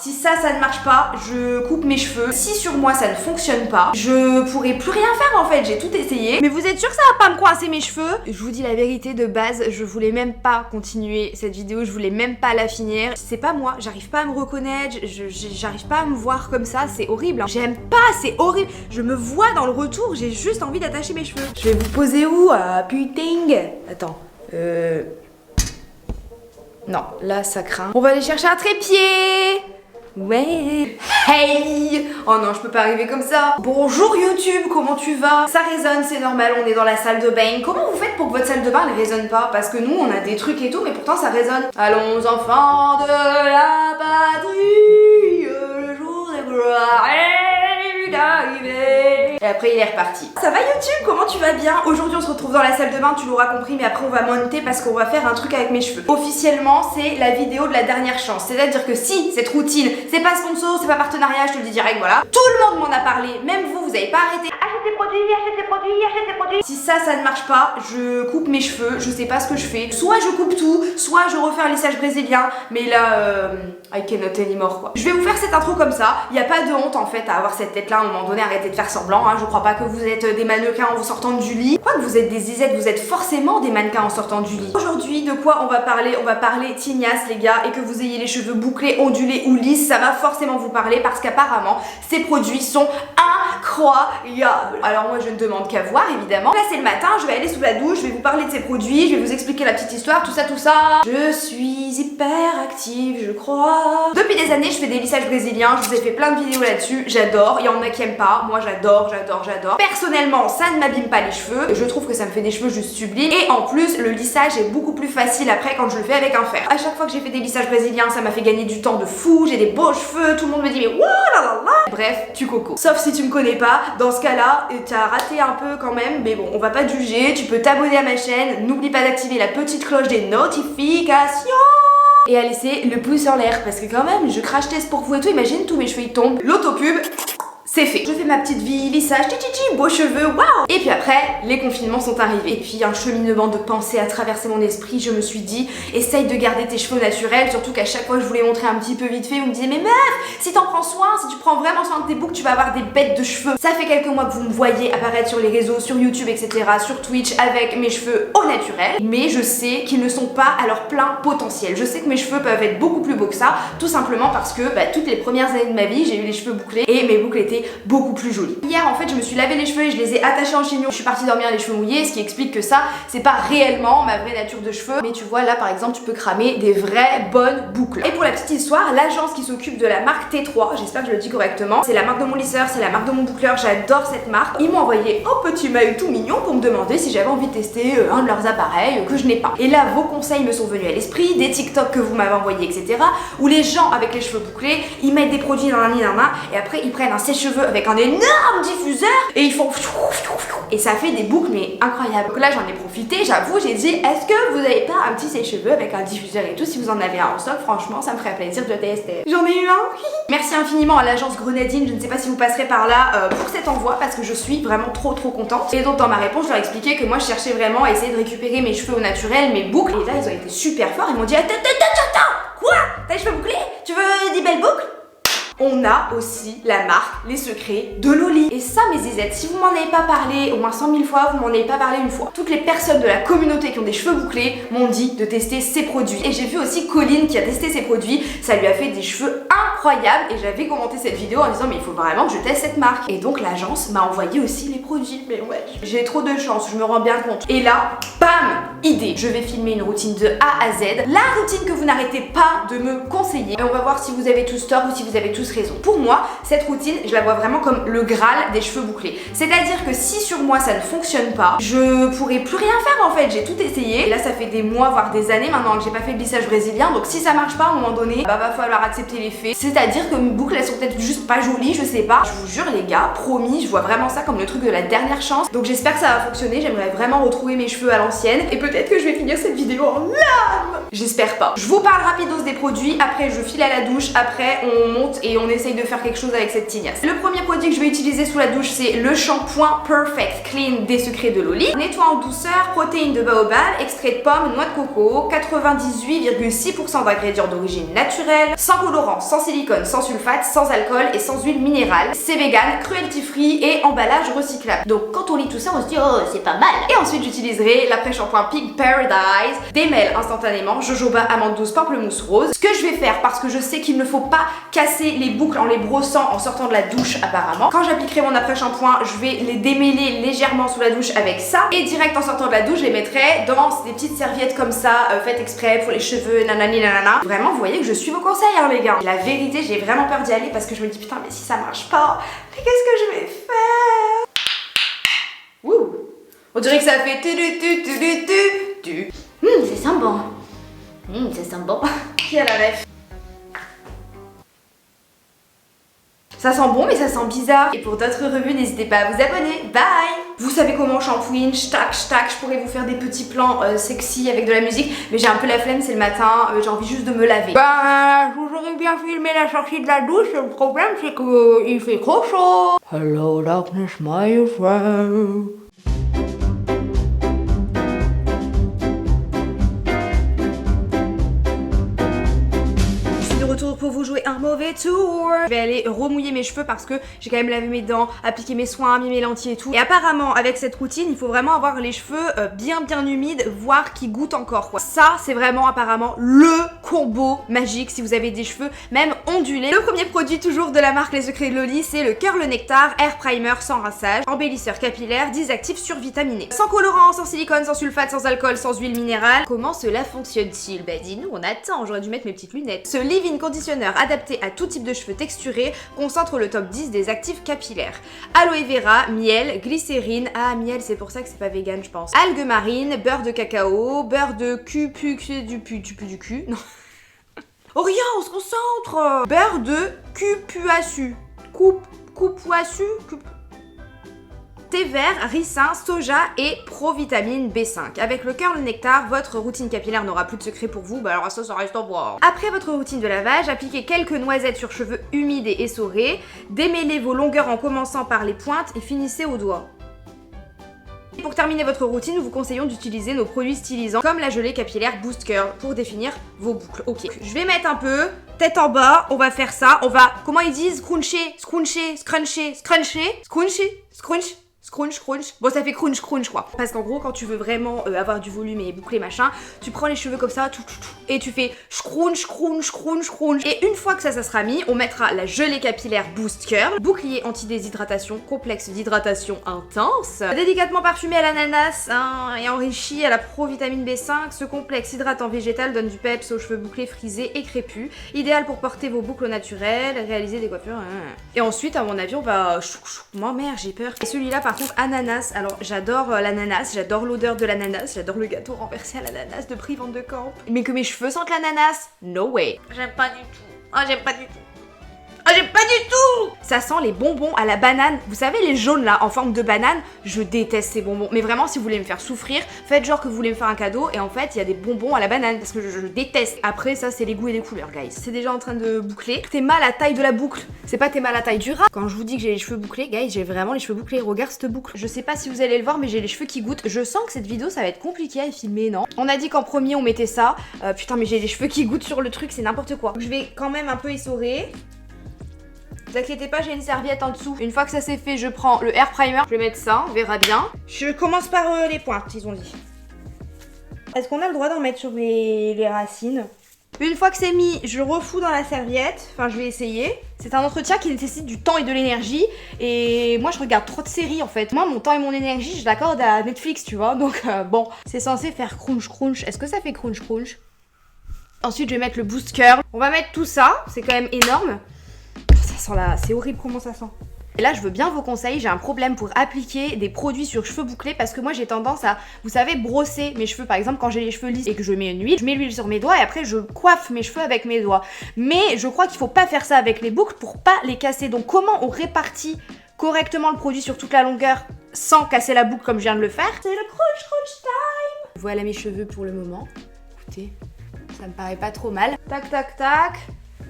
Si ça ne marche pas, je coupe mes cheveux. Si sur moi ça ne fonctionne pas, je pourrai plus rien faire en fait, j'ai tout essayé. Mais vous êtes sûr que ça va pas me coincer mes cheveux? Je vous dis la vérité, de base, je voulais même pas continuer cette vidéo, je voulais même pas la finir. C'est pas moi, j'arrive pas à me reconnaître, j'arrive pas à me voir comme ça, c'est horrible. J'aime pas, c'est horrible. Je me vois dans le retour, j'ai juste envie d'attacher mes cheveux. Je vais vous poser où? Putain. Attends, non, là ça craint. On va aller chercher un trépied. Ouais. Hey. Oh non, je peux pas arriver comme ça. Bonjour YouTube, comment tu vas? Ça résonne, c'est normal, on est dans la salle de bain. Comment vous faites pour que votre salle de bain ne résonne pas? Parce que nous, on a des trucs et tout, mais pourtant ça résonne. Allons enfants de la patrie, le jour de gloire est arrivé. Et après il est reparti. Ça va YouTube, comment tu vas bien? Aujourd'hui on se retrouve dans la salle de bain, tu l'auras compris, mais après on va monter parce qu'on va faire un truc avec mes cheveux. Officiellement c'est la vidéo de la dernière chance. C'est à dire que si cette routine, c'est pas sponsor, c'est pas partenariat, je te le dis direct, voilà. Tout le monde m'en a parlé, même vous avez pas arrêté. Achète tes produits, achète tes produits, achète tes produits. Si ça ne marche pas, je coupe mes cheveux, je sais pas ce que je fais. Soit je coupe tout, soit je refais un lissage brésilien, mais là I cannot anymore quoi. Je vais vous faire cette intro comme ça, il y a pas de honte en fait à avoir cette tête là à un moment donné, arrêtez de faire semblant, hein. Je crois pas que vous êtes des mannequins en vous sortant du lit. Quoi que vous êtes des zizettes, vous êtes forcément des mannequins en sortant du lit. Aujourd'hui, de quoi on va parler? On va parler tignasse les gars, et que vous ayez les cheveux bouclés, ondulés ou lisses, ça va forcément vous parler parce qu'apparemment ces produits sont incroyables. Alors moi je ne demande qu'à voir évidemment. Là c'est le matin, je vais aller sous la douche, je vais vous parler de ces produits, je vais vous expliquer la petite histoire, tout ça. Je suis hyper active, je crois. Depuis des années je fais des lissages brésiliens, je vous ai fait plein de vidéos là-dessus, j'adore. Il y en a qui aiment pas, moi j'adore. Personnellement ça ne m'abîme pas les cheveux, je trouve que ça me fait des cheveux juste sublimes, et en plus le lissage est beaucoup plus facile après quand je le fais avec un fer. À chaque fois que j'ai fait des lissages brésiliens ça m'a fait gagner du temps de fou, j'ai des beaux cheveux, tout le monde me dit mais wow là là là. Bref, tu coco. Sauf si tu me connais pas, dans ce cas là t'as raté un peu quand même, mais bon on va pas te juger, tu peux t'abonner à ma chaîne, n'oublie pas d'activer la petite cloche des notifications et à laisser le pouce en l'air parce que quand même je crash test pour vous et tout, imagine tous mes cheveux ils tombent, l'autopub c'est fait. Je fais ma petite vie, lissage, beaux cheveux, waouh. Et puis après, les confinements sont arrivés. Et puis un cheminement de pensée a traversé mon esprit. Je me suis dit, essaye de garder tes cheveux naturels. Surtout qu'à chaque fois que je voulais montrer un petit peu vite fait, vous me disiez, mais meuf, si t'en prends soin, si tu prends vraiment soin de tes boucles, tu vas avoir des bêtes de cheveux. Ça fait quelques mois que vous me voyez apparaître sur les réseaux, sur YouTube, etc., sur Twitch, avec mes cheveux au naturel. Mais je sais qu'ils ne sont pas à leur plein potentiel. Je sais que mes cheveux peuvent être beaucoup plus beaux que ça, tout simplement parce que toutes les premières années de ma vie, j'ai eu les cheveux bouclés et mes boucles étaient beaucoup plus jolies. Hier en fait je me suis lavé les cheveux et je les ai attachés en chignon. Je suis partie dormir les cheveux mouillés, ce qui explique que ça c'est pas réellement ma vraie nature de cheveux, mais tu vois là par exemple tu peux cramer des vraies bonnes boucles. Et pour la petite histoire, l'agence qui s'occupe de la marque T3, j'espère que je le dis correctement, c'est la marque de mon lisseur, c'est la marque de mon boucleur, j'adore cette marque. Ils m'ont envoyé un petit mail tout mignon pour me demander si j'avais envie de tester un de leurs appareils que je n'ai pas. Et là vos conseils me sont venus à l'esprit, des TikTok que vous m'avez envoyés, etc., où les gens avec les cheveux bouclés ils mettent des produits dans et après ils prennent un sèche-cheveux avec un énorme diffuseur et ils font et ça fait des boucles mais incroyables. Donc là j'en ai profité, j'avoue, j'ai dit est-ce que vous avez pas un petit sèche-cheveux avec un diffuseur et tout? Si vous en avez un en stock, franchement ça me ferait plaisir de tester. J'en ai eu un. Merci infiniment à l'agence Grenadine, je ne sais pas si vous passerez par là pour cet envoi parce que je suis vraiment trop contente. Et donc dans ma réponse je leur ai expliqué que moi je cherchais vraiment à essayer de récupérer mes cheveux au naturel, mes boucles, et là ils ont été super forts, ils m'ont dit attends, quoi? T'as les cheveux bouclés? Tu veux des belles boucles? On a aussi la marque Les Secrets de Loli. Et ça mes zizettes, si vous m'en avez pas parlé au moins 100 000 fois, vous m'en avez pas parlé une fois. Toutes les personnes de la communauté qui ont des cheveux bouclés m'ont dit de tester ces produits. Et j'ai vu aussi Colline qui a testé ces produits, ça lui a fait des cheveux incroyables et j'avais commenté cette vidéo en disant mais il faut vraiment que je teste cette marque. Et donc l'agence m'a envoyé aussi les produits. Mais ouais, j'ai trop de chance, je me rends bien compte. Et là, bam, idée. Je vais filmer une routine de A à Z. La routine que vous n'arrêtez pas de me conseiller. Et on va voir si vous avez tous tort ou si vous avez tous raison. Pour moi, cette routine, je la vois vraiment comme le Graal des cheveux bouclés. C'est-à-dire que si sur moi ça ne fonctionne pas, je pourrais plus rien faire en fait. J'ai tout essayé. Et là, ça fait des mois, voire des années maintenant que j'ai pas fait de lissage brésilien. Donc si ça marche pas à un moment donné, va falloir accepter les faits. C'est-à-dire que mes boucles, elles sont peut-être juste pas jolies, je sais pas. Je vous jure les gars, promis, je vois vraiment ça comme le truc de la dernière chance. Donc j'espère que ça va fonctionner. J'aimerais vraiment retrouver mes cheveux à l'ancienne. Et peut-être que je vais finir cette vidéo en larmes. J'espère pas. Je vous parle rapidos des produits. Après, je file à la douche. Après, on monte et on essaye de faire quelque chose avec cette tignasse. Le premier produit que je vais utiliser sous la douche, c'est le shampoing Perfect Clean des secrets de Loli. Nettoie en douceur, protéines de baobab, extrait de pomme, noix de coco, 98,6% d'ingrédients d'origine naturelle, sans colorant, sans silicone, sans sulfate, sans alcool et sans huile minérale. C'est vegan, cruelty free et emballage recyclable. Donc quand on lit tout ça, on se dit oh c'est pas mal. Et ensuite j'utiliserai l'après-shampoing Pink Paradise, démêle instantanément, jojoba, amande douce, pamplemousse rose. Ce que je vais faire, parce que je sais qu'il ne faut pas casser les boucles en les brossant en sortant de la douche apparemment. Quand j'appliquerai mon après-shampoing, je vais les démêler légèrement sous la douche avec ça et direct en sortant de la douche, je les mettrai dans des petites serviettes comme ça, faites exprès pour les cheveux, nanani nanana. Vraiment, vous voyez que je suis vos conseils hein les gars. Et la vérité, j'ai vraiment peur d'y aller parce que je me dis putain mais si ça marche pas, mais qu'est-ce que je vais faire? Wouh! On dirait que ça fait tu. Ça sent bon. Ça sent bon. Qui a la ref? Ça sent bon mais ça sent bizarre. Et pour d'autres revues, n'hésitez pas à vous abonner. Bye! Vous savez comment shampooine, tac, je pourrais vous faire des petits plans sexy avec de la musique, mais j'ai un peu la flemme, c'est le matin, j'ai envie juste de me laver. Bah, je vous aurais bien filmé la sortie de la douche, le problème c'est que il fait trop chaud. Hello darkness my old friend. Pour vous jouer un mauvais tour. Je vais aller remouiller mes cheveux parce que j'ai quand même lavé mes dents, appliqué mes soins, mis mes lentilles et tout. Et apparemment avec cette routine il faut vraiment avoir les cheveux bien humides, voire qui goûtent encore quoi. Ça c'est vraiment apparemment le combo magique si vous avez des cheveux même ondulés. Le premier produit toujours de la marque Les Secrets de Loli, c'est le Curl Nectar Air Primer sans rinçage, embellisseur capillaire, disactif survitaminé. Sans colorant, sans silicone, sans sulfate, sans alcool, sans huile minérale. Comment cela fonctionne-t-il? Bah dis-nous, on attend, j'aurais dû mettre mes petites lunettes. Ce leave-in conditionneur adapté à tout type de cheveux texturés concentre le top 10 des actifs capillaires. Aloe vera, miel, glycérine, ah miel c'est pour ça que c'est pas vegan je pense. Algues marines, beurre de cacao, beurre de du cul, non. Oh rien, on se concentre. Beurre de cupuaçu, thé vert, ricin, soja et provitamine B5. Avec le Curl Nectar, votre routine capillaire n'aura plus de secret pour vous, bah alors ça reste en bois. Après votre routine de lavage, appliquez quelques noisettes sur cheveux humides et essorés, démêlez vos longueurs en commençant par les pointes et finissez aux doigts. Pour terminer votre routine, nous vous conseillons d'utiliser nos produits stylisants comme la gelée capillaire Boost Curl pour définir vos boucles. Ok, je vais mettre un peu, tête en bas, on va faire ça, on va, comment ils disent, scrunch. Bon, ça fait crunch quoi. Parce qu'en gros, quand tu veux vraiment avoir du volume et boucler machin, tu prends les cheveux comme ça, et tu fais scrunch. Et une fois que ça sera mis, on mettra la gelée capillaire Boost Curl, bouclier anti-déshydratation, complexe d'hydratation intense, délicatement parfumé à l'ananas hein, et enrichi à la provitamine B5. Ce complexe hydratant végétal donne du peps aux cheveux bouclés, frisés et crépus, idéal pour porter vos boucles naturelles, réaliser des coiffures. Et ensuite, à mon avis, on va moi merde, j'ai peur. Et celui-là par contre ananas, alors j'adore l'ananas, j'adore l'odeur de l'ananas, j'adore le gâteau renversé à l'ananas de Prix Van de Camp. Mais que mes cheveux sentent l'ananas, no way. J'aime pas du tout. J'aime pas du tout. Ça sent les bonbons à la banane. Vous savez les jaunes là en forme de banane, je déteste ces bonbons. Mais vraiment si vous voulez me faire souffrir, faites genre que vous voulez me faire un cadeau et en fait il y a des bonbons à la banane parce que je déteste. Après ça c'est les goûts et les couleurs guys. C'est déjà en train de boucler. T'es mal à la taille de la boucle, c'est pas t'es mal à la taille du rat. Quand je vous dis que j'ai les cheveux bouclés, guys, j'ai vraiment les cheveux bouclés. Regarde cette boucle. Je sais pas si vous allez le voir mais j'ai les cheveux qui goûtent. Je sens que cette vidéo ça va être compliqué à filmer, non? On a dit qu'en premier on mettait ça. Putain mais j'ai les cheveux qui goûtent sur le truc, c'est n'importe quoi. Je vais quand même un peu essorer. Ne vous inquiétez pas, j'ai une serviette en dessous. Une fois que ça c'est fait, je prends le Air Primer. Je vais mettre ça, on verra bien. Je commence par les pointes, ils ont dit. Est-ce qu'on a le droit d'en mettre sur les racines? Une fois que c'est mis, je refous dans la serviette. Enfin, je vais essayer. C'est un entretien qui nécessite du temps et de l'énergie. Et moi, je regarde trop de séries en fait. Moi, mon temps et mon énergie, je l'accorde à Netflix, tu vois. Donc, bon, c'est censé faire crunch. Est-ce que ça fait crunch? Ensuite, je vais mettre le Boost Curl. On va mettre tout ça. C'est quand même énorme. Ça sent là, c'est horrible comment ça sent. Et là je veux bien vos conseils, j'ai un problème pour appliquer des produits sur cheveux bouclés parce que moi j'ai tendance à, vous savez, brosser mes cheveux. Par exemple quand j'ai les cheveux lisses et que je mets une huile, je mets l'huile sur mes doigts et après je coiffe mes cheveux avec mes doigts. Mais je crois qu'il faut pas faire ça avec les boucles pour pas les casser. Donc comment on répartit correctement le produit sur toute la longueur sans casser la boucle comme je viens de le faire? C'est le crunch time. Voilà mes cheveux pour le moment. Écoutez, ça me paraît pas trop mal. Tac.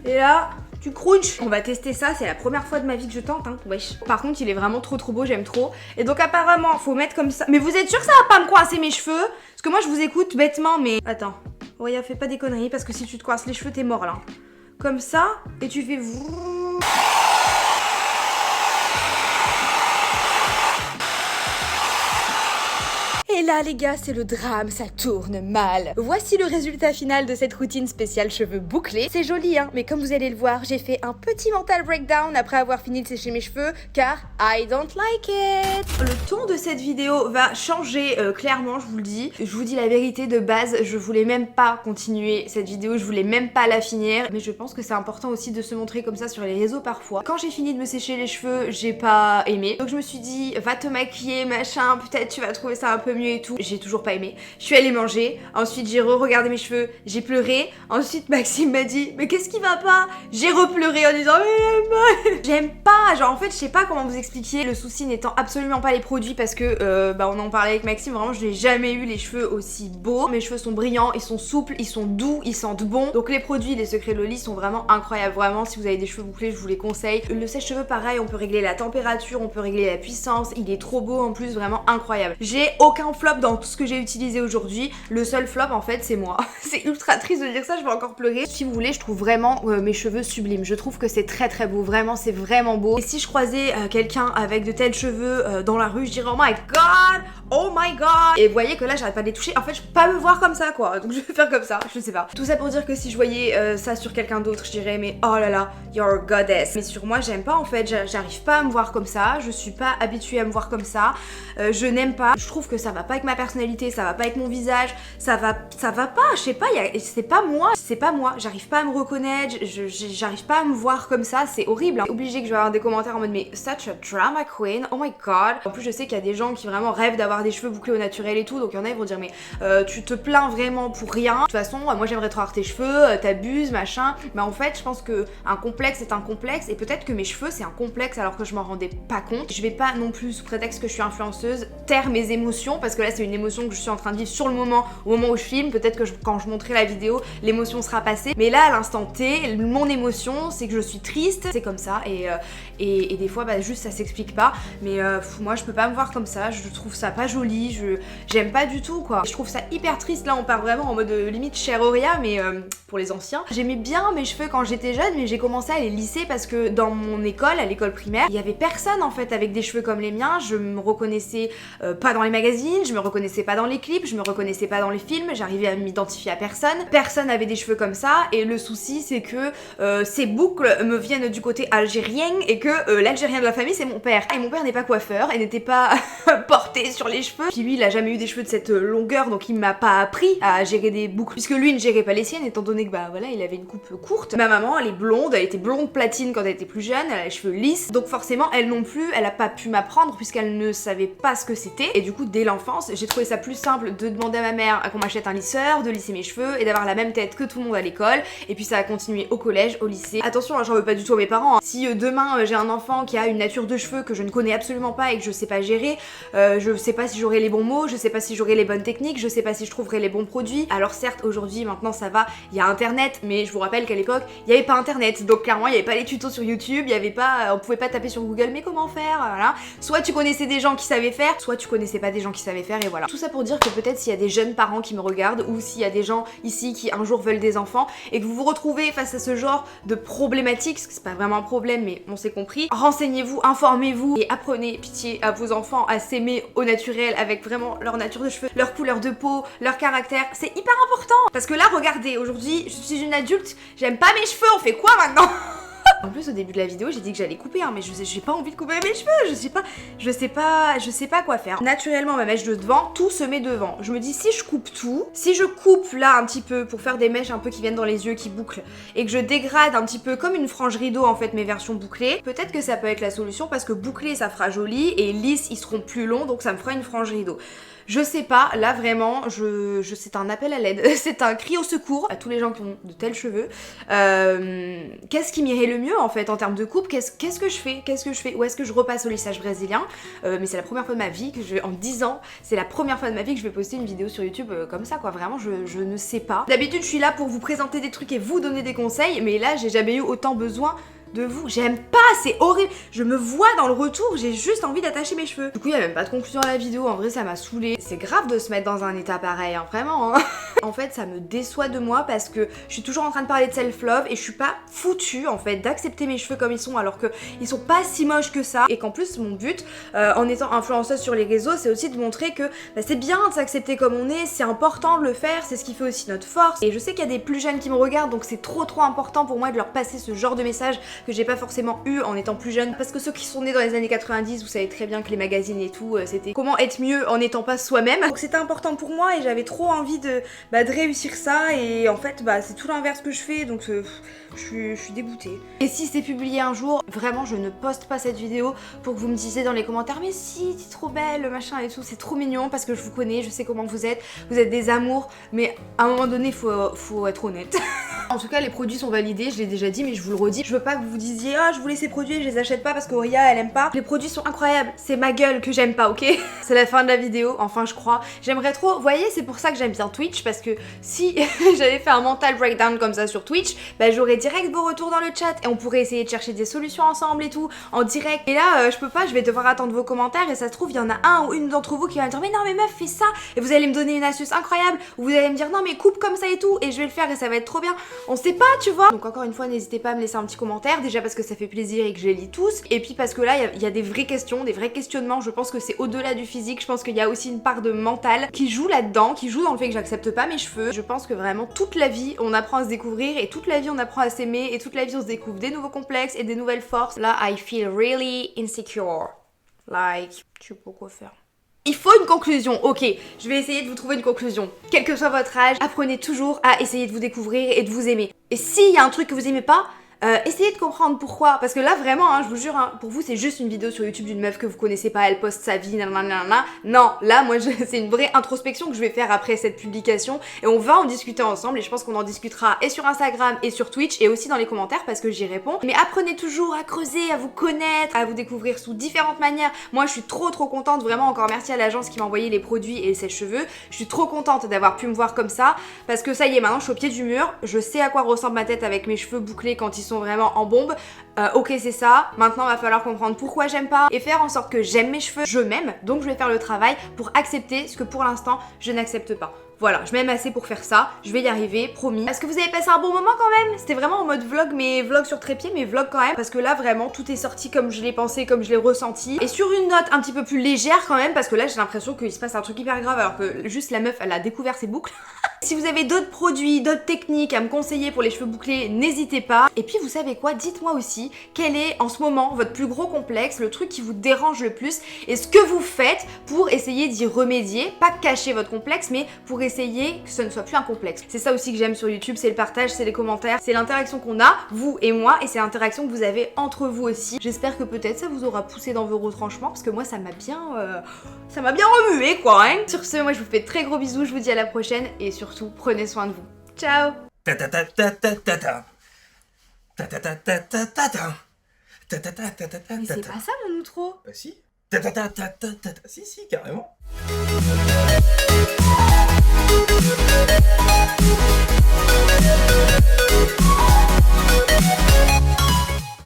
Et là, Tu crunch. On va tester ça, c'est la première fois de ma vie que je tente, hein. Wesh. Par contre, il est vraiment trop beau, j'aime trop. Et donc apparemment, faut mettre comme ça. Mais vous êtes sûr que ça va pas me coincer mes cheveux? Parce que moi, je vous écoute bêtement, mais... Attends. Roya, fais pas des conneries, parce que si tu te coinces les cheveux, t'es mort, là. Comme ça, et tu fais... Et là les gars, c'est le drame, ça tourne mal. Voici le résultat final de cette routine spéciale cheveux bouclés. C'est joli hein, mais comme vous allez le voir, j'ai fait un petit mental breakdown après avoir fini de sécher mes cheveux car I don't like it. Le ton de cette vidéo va changer clairement, je vous le dis. Je vous dis la vérité, de base, je voulais même pas continuer cette vidéo, je voulais même pas la finir. Mais je pense que c'est important aussi de se montrer comme ça sur les réseaux parfois. Quand j'ai fini de me sécher les cheveux, j'ai pas aimé. Donc je me suis dit, va te maquiller, machin, peut-être tu vas trouver ça un peu mieux et tout. J'ai toujours pas aimé. Je suis allée manger, ensuite j'ai re-regardé mes cheveux, j'ai pleuré. Ensuite Maxime m'a dit mais qu'est-ce qui va pas? J'ai repleuré en disant mais j'aime pas, genre en fait je sais pas comment vous expliquer. Le souci n'étant absolument pas les produits parce que on en parlait avec Maxime, vraiment je n'ai jamais eu les cheveux aussi beaux. Mes cheveux sont brillants, ils sont souples, ils sont doux, ils sentent bon. Donc les produits des Secrets Loli sont vraiment incroyables. Vraiment si vous avez des cheveux bouclés je vous les conseille. Le sèche-cheveux pareil, on peut régler la température, on peut régler la puissance, il est trop beau en plus, vraiment incroyable. J'ai aucun flop dans tout ce que j'ai utilisé aujourd'hui. Le seul flop en fait c'est moi. C'est ultra triste de dire ça, je vais encore pleurer. Si vous voulez, je trouve vraiment mes cheveux sublimes. Je trouve que c'est très beau, vraiment c'est vraiment beau. Et si je croisais quelqu'un avec de tels cheveux dans la rue, je dirais oh my god, oh my god. Et vous voyez que là j'arrête pas de les toucher. En fait je peux pas me voir comme ça quoi, donc je vais faire comme ça, je sais pas. Tout ça pour dire que si je voyais ça sur quelqu'un d'autre, je dirais mais oh là là, you're a goddess. Mais sur moi j'aime pas en fait, j'arrive pas à me voir comme ça, je suis pas habituée à me voir comme ça. Je n'aime pas, je trouve que ça va pas avec ma personnalité, ça va pas avec mon visage, ça va pas, je sais pas, c'est pas moi, j'arrive pas à me reconnaître, j'arrive pas à me voir comme ça, c'est horrible. Obligé que je vais avoir des commentaires en mode mais such a drama queen, oh my god. En plus je sais qu'il y a des gens qui vraiment rêvent d'avoir des cheveux bouclés au naturel et tout, donc il y en a ils vont dire mais tu te plains vraiment pour rien. De toute façon moi j'aimerais trop avoir tes cheveux, t'abuses machin, mais en fait je pense que un complexe est un complexe et peut-être que mes cheveux c'est un complexe alors que je m'en rendais pas compte. Je vais pas non plus sous prétexte que je suis influenceuse taire mes émotions parce que là c'est une émotion que je suis en train de vivre sur le moment, au moment où je filme. Peut-être que quand je montrerai la vidéo, l'émotion sera passée. Mais là, à l'instant T, mon émotion, c'est que je suis triste. C'est comme ça. Et des fois, bah, juste ça s'explique pas. Mais moi, je peux pas me voir comme ça. Je trouve ça pas joli. J'aime pas du tout, quoi. Je trouve ça hyper triste. Là, on part vraiment en mode limite chère Auréa, mais pour les anciens. J'aimais bien mes cheveux quand j'étais jeune, mais j'ai commencé à les lisser parce que dans mon école, à l'école primaire, il y avait personne en fait avec des cheveux comme les miens. Je me reconnaissais pas dans les magazines, je me reconnaissais pas dans les clips, je me reconnaissais pas dans les films, j'arrivais à m'identifier à personne. Personne avait des cheveux comme ça et le souci c'est que ces boucles me viennent du côté algérien et que l'algérien de la famille c'est mon père. Et mon père n'est pas coiffeur et n'était pas porté sur les cheveux. Puis lui il a jamais eu des cheveux de cette longueur donc il m'a pas appris à gérer des boucles puisque lui ne gérait pas les siennes étant donné que bah voilà il avait une coupe courte. Ma maman elle est blonde, elle était blonde platine quand elle était plus jeune, elle a les cheveux lisses donc forcément elle non plus elle a pas pu m'apprendre puisqu'elle ne savait pas ce que c'était et du coup dès l'enfance j'ai trouvé ça plus simple de demander à ma mère qu'on m'achète un lisseur, de lisser mes cheveux et d'avoir la même tête que tout le monde à l'école. Et puis ça a continué au collège, au lycée. Attention, hein, j'en veux pas du tout à mes parents. Hein. Si demain j'ai un enfant qui a une nature de cheveux que je ne connais absolument pas et que je sais pas gérer, je sais pas si j'aurai les bons mots, je sais pas si j'aurai les bonnes techniques, je sais pas si je trouverai les bons produits. Alors certes aujourd'hui maintenant ça va, il y a internet, mais je vous rappelle qu'à l'époque il y avait pas internet, donc clairement il y avait pas les tutos sur YouTube, il y avait pas, on pouvait pas taper sur Google mais comment faire, voilà. Soit tu connaissais des gens qui savaient faire, soit tu connaissais pas des gens qui savaient faire et voilà. Tout ça pour dire que peut-être s'il y a des jeunes parents qui me regardent ou s'il y a des gens ici qui un jour veulent des enfants et que vous vous retrouvez face à ce genre de problématique, parce que c'est pas vraiment un problème mais on s'est compris, renseignez-vous, informez-vous et apprenez pitié à vos enfants à s'aimer au naturel avec vraiment leur nature de cheveux, leur couleur de peau, leur caractère, c'est hyper important parce que là regardez, aujourd'hui je suis une adulte, j'aime pas mes cheveux, on fait quoi maintenant? En plus au début de la vidéo j'ai dit que j'allais couper hein, mais j'ai pas envie de couper mes cheveux, je sais pas quoi faire. Naturellement ma mèche de devant, tout se met devant. Je me dis si je coupe tout, si je coupe là un petit peu pour faire des mèches un peu qui viennent dans les yeux, qui bouclent, et que je dégrade un petit peu comme une frange rideau en fait mes versions bouclées, peut-être que ça peut être la solution parce que bouclé ça fera joli et lisse ils seront plus longs donc ça me fera une frange rideau. Je sais pas, là vraiment, c'est un appel à l'aide, c'est un cri au secours à tous les gens qui ont de tels cheveux. Qu'est-ce qui m'irait le mieux en fait en termes de coupe? Qu'est-ce que je fais? Ou est-ce que je repasse au lissage brésilien? Mais c'est la première fois de ma vie en 10 ans, c'est la première fois de ma vie que je vais poster une vidéo sur YouTube comme ça quoi, vraiment je ne sais pas. D'habitude je suis là pour vous présenter des trucs et vous donner des conseils, mais là j'ai jamais eu autant besoin de vous. J'aime pas, c'est horrible. Je me vois dans le retour, j'ai juste envie d'attacher mes cheveux. Du coup, il y a même pas de conclusion à la vidéo, en vrai ça m'a saoulée. C'est grave de se mettre dans un état pareil, hein, vraiment. Hein. En fait, ça me déçoit de moi parce que je suis toujours en train de parler de self-love et je suis pas foutue en fait d'accepter mes cheveux comme ils sont alors que ils sont pas si moches que ça. Et qu'en plus, mon but en étant influenceuse sur les réseaux, c'est aussi de montrer que bah, c'est bien de s'accepter comme on est, c'est important de le faire, c'est ce qui fait aussi notre force. Et je sais qu'il y a des plus jeunes qui me regardent, donc c'est trop important pour moi de leur passer ce genre de message que j'ai pas forcément eu en étant plus jeune, parce que ceux qui sont nés dans les années 90, vous savez très bien que les magazines et tout, c'était comment être mieux en n'étant pas soi-même. Donc c'était important pour moi et j'avais trop envie de réussir ça, et en fait bah c'est tout l'inverse que je fais, donc je suis dégoûtée. Et si c'est publié un jour, vraiment je ne poste pas cette vidéo pour que vous me disiez dans les commentaires mais si t'es trop belle, le machin et tout, c'est trop mignon parce que je vous connais, je sais comment vous êtes des amours, mais à un moment donné faut être honnête. En tout cas les produits sont validés, je l'ai déjà dit mais je vous le redis, je veux pas que vous vous disiez ah je voulais ces produits et je les achète pas parce qu'Auria elle aime pas. Les produits sont incroyables, c'est ma gueule que j'aime pas, ok? C'est la fin de la vidéo, enfin je crois. J'aimerais trop, vous voyez c'est pour ça que j'aime bien Twitch, parce que si j'avais fait un mental breakdown comme ça sur Twitch, bah j'aurais direct vos retours dans le chat et on pourrait essayer de chercher des solutions ensemble et tout, en direct. Et là je peux pas, je vais devoir attendre vos commentaires et ça se trouve il y en a un ou une d'entre vous qui va me dire mais non mais meuf fais ça, et vous allez me donner une astuce incroyable, ou vous allez me dire non mais coupe comme ça et tout, et je vais le faire et ça va être trop bien. On sait pas tu vois. Donc encore une fois n'hésitez pas à me laisser un petit commentaire, déjà parce que ça fait plaisir et que je les lis tous, et puis parce que là il y a des vraies questions, des vrais questionnements. Je pense que c'est au-delà du physique, je pense qu'il y a aussi une part de mental qui joue là-dedans, qui joue dans le fait que j'accepte pas mes cheveux. Je pense que vraiment toute la vie on apprend à se découvrir, et toute la vie on apprend à s'aimer, et toute la vie on se découvre des nouveaux complexes et des nouvelles forces. Là I feel really insecure, like je sais pas quoi faire. Il faut une conclusion, ok, je vais essayer de vous trouver une conclusion. Quel que soit votre âge, apprenez toujours à essayer de vous découvrir et de vous aimer. Et s'il y a un truc que vous aimez pas, essayez de comprendre pourquoi, parce que là vraiment, hein, je vous jure, hein, pour vous c'est juste une vidéo sur YouTube d'une meuf que vous connaissez pas, elle poste sa vie, nanana. Non, là moi c'est une vraie introspection que je vais faire après cette publication, et on va en discuter ensemble, et je pense qu'on en discutera et sur Instagram et sur Twitch et aussi dans les commentaires parce que j'y réponds. Mais apprenez toujours à creuser, à vous connaître, à vous découvrir sous différentes manières. Moi je suis trop contente, vraiment encore merci à l'agence qui m'a envoyé les produits et les sèche-cheveux. Je suis trop contente d'avoir pu me voir comme ça, parce que ça y est, maintenant je suis au pied du mur, je sais à quoi ressemble ma tête avec mes cheveux bouclés quand ils sont vraiment en bombe. Ok c'est ça, maintenant va falloir comprendre pourquoi j'aime pas et faire en sorte que j'aime mes cheveux, je m'aime, donc je vais faire le travail pour accepter ce que pour l'instant je n'accepte pas. Voilà, je m'aime assez pour faire ça, je vais y arriver, promis. Est-ce que vous avez passé un bon moment quand même? C'était vraiment en mode vlog, mais vlog sur trépied, mais vlog quand même, parce que là vraiment tout est sorti comme je l'ai pensé, comme je l'ai ressenti. Et sur une note un petit peu plus légère quand même, parce que là j'ai l'impression qu'il se passe un truc hyper grave alors que juste la meuf elle a découvert ses boucles. Si vous avez d'autres produits, d'autres techniques à me conseiller pour les cheveux bouclés, n'hésitez pas. Et puis vous savez quoi, dites-moi aussi quel est en ce moment votre plus gros complexe, le truc qui vous dérange le plus, et ce que vous faites pour essayer d'y remédier, pas cacher votre complexe, mais pour essayer que ce ne soit plus un complexe. C'est ça aussi que j'aime sur YouTube, c'est le partage, c'est les commentaires, c'est l'interaction qu'on a, vous et moi, et c'est l'interaction que vous avez entre vous aussi. J'espère que peut-être ça vous aura poussé dans vos retranchements, parce que moi ça m'a bien remué quoi, hein. Sur ce, moi je vous fais de très gros bisous, je vous dis à la prochaine, et surtout prenez soin de vous. Ciao. Mais c'est pas ça mon outro. Bah si. Si, carrément.